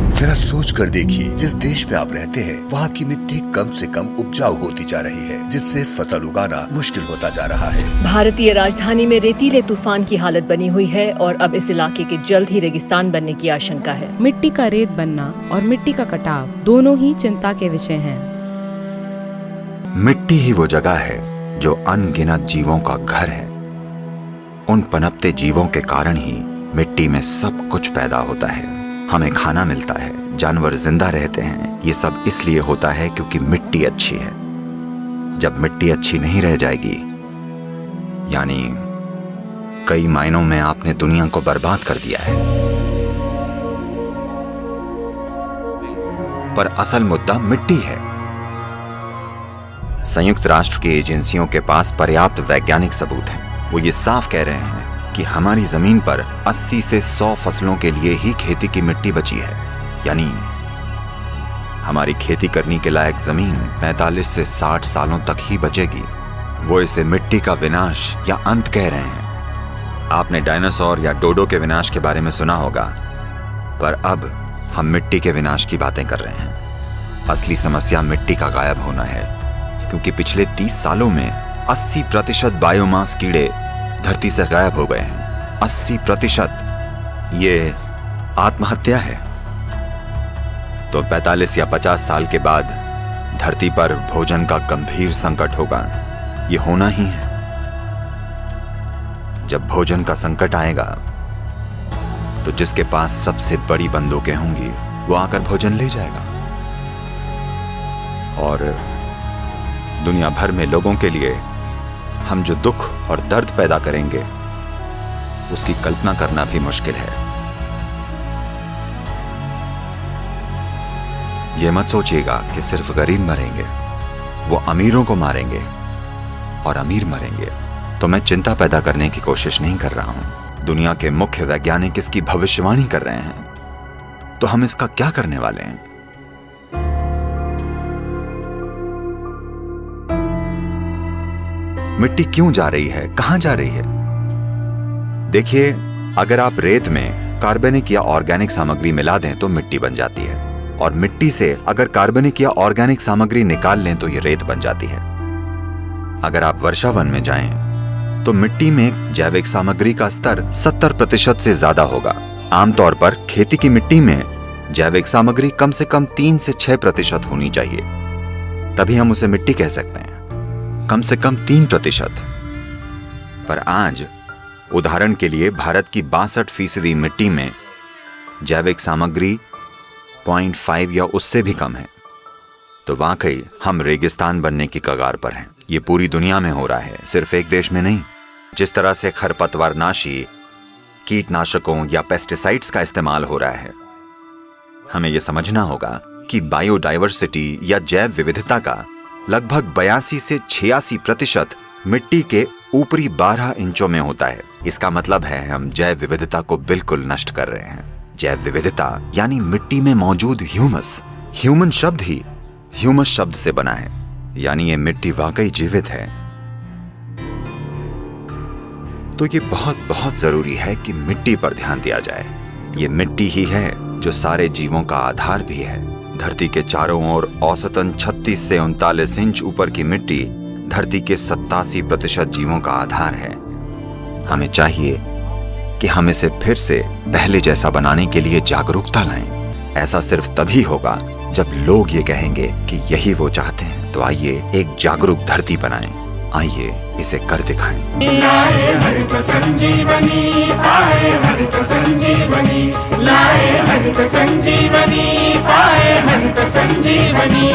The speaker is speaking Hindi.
जरा सोच कर देखिए, जिस देश में आप रहते हैं वहाँ की मिट्टी कम से कम उपजाऊ होती जा रही है, जिससे फसल उगाना मुश्किल होता जा रहा है। भारतीय राजधानी में रेतीले तूफान की हालत बनी हुई है और अब इस इलाके के जल्द ही रेगिस्तान बनने की आशंका है। मिट्टी का रेत बनना और मिट्टी का कटाव दोनों ही चिंता के विषय हैं। मिट्टी ही वो जगह है जो अनगिनत जीवों का घर है। उन पनपते जीवों के कारण ही मिट्टी में सब कुछ पैदा होता है। हमें खाना मिलता है, जानवर जिंदा रहते हैं। ये सब इसलिए होता है क्योंकि मिट्टी अच्छी है। जब मिट्टी अच्छी नहीं रह जाएगी, यानी कई मायनों में आपने दुनिया को बर्बाद कर दिया है। पर असल मुद्दा मिट्टी है। संयुक्त राष्ट्र की एजेंसियों के पास पर्याप्त वैज्ञानिक सबूत हैं। वो ये साफ कह रहे हैं कि हमारी जमीन पर 80 से 100 फसलों के लिए ही खेती की मिट्टी बची है। यानी हमारी खेती करने के लायक जमीन 45 से 60 सालों तक ही बचेगी। वो इसे मिट्टी का विनाश या अंत कह रहे हैं। आपने डायनासोर या डोडो के विनाश के बारे में सुना होगा, पर अब हम मिट्टी के विनाश की बातें कर रहे हैं। असली समस्या मिट्टी का गायब होना है, क्योंकि पिछले 30 सालों में 80% बायोमास कीड़े धरती से गायब हो गए हैं। 80%। ये आत्महत्या है। तो 45 या 50 साल के बाद धरती पर भोजन का गंभीर संकट होगा। ये होना ही है। जब भोजन का संकट आएगा तो जिसके पास सबसे बड़ी बंदूकें होंगी वो आकर भोजन ले जाएगा। और दुनिया भर में लोगों के लिए हम जो दुख और दर्द पैदा करेंगे उसकी कल्पना करना भी मुश्किल है। यह मत सोचिएगा कि सिर्फ गरीब मरेंगे, वो अमीरों को मारेंगे और अमीर मरेंगे। तो मैं चिंता पैदा करने की कोशिश नहीं कर रहा हूं। दुनिया के मुख्य वैज्ञानिक इसकी भविष्यवाणी कर रहे हैं। तो हम इसका क्या करने वाले हैं? मिट्टी क्यों जा रही है, कहां जा रही है? देखिए, अगर आप रेत में कार्बनिक या ऑर्गेनिक सामग्री मिला दें तो मिट्टी बन जाती है, और मिट्टी से अगर कार्बनिक या ऑर्गेनिक सामग्री निकाल लें तो ये रेत बन जाती है। अगर आप वर्षा वन में जाएं तो मिट्टी में जैविक सामग्री का स्तर 70% से ज्यादा होगा। आमतौर पर खेती की मिट्टी में जैविक सामग्री कम से कम 3 से 6% होनी चाहिए, तभी हम उसे मिट्टी कह सकते हैं। कम से कम 3%। पर आज उदाहरण के लिए भारत की 62% मिट्टी में जैविक सामग्री 0.5 या उससे भी कम है। तो वाकई हम रेगिस्तान बनने की कगार पर हैं। ये पूरी दुनिया में हो रहा है, सिर्फ एक देश में नहीं। जिस तरह से खरपतवारनाशी, कीटनाशकों या पेस्टिसाइड्स का इस्तेमाल हो रहा है, हमें यह समझना होगा कि बायोडाइवर्सिटी या जैव विविधता का लगभग 82 से 86% मिट्टी के ऊपरी 12 इंचों में होता है। इसका मतलब है हम जैव विविधता को बिल्कुल नष्ट कर रहे हैं। जैव विविधता यानी मिट्टी में मौजूद ह्यूमस। ह्यूमन शब्द ही ह्यूमस शब्द से बना है, यानी ये मिट्टी वाकई जीवित है। तो ये बहुत बहुत जरूरी है कि मिट्टी पर ध्यान दिया जाए। ये मिट्टी ही है जो सारे जीवों का आधार भी है। धरती के चारों ओर औसतन 36 से 39 इंच ऊपर की मिट्टी धरती के 87% जीवों का आधार है। हमें चाहिए कि हम इसे फिर से पहले जैसा बनाने के लिए जागरूकता लाएं। ऐसा सिर्फ तभी होगा जब लोग ये कहेंगे कि यही वो चाहते हैं। तो आइए एक जागरूक धरती बनाएं। आइए इसे कर दिखाएं। लाए हरित संजीवनी, पाए हरित संजीवनी, लाए हरित संजीवनी, पाए हरित संजीवनी।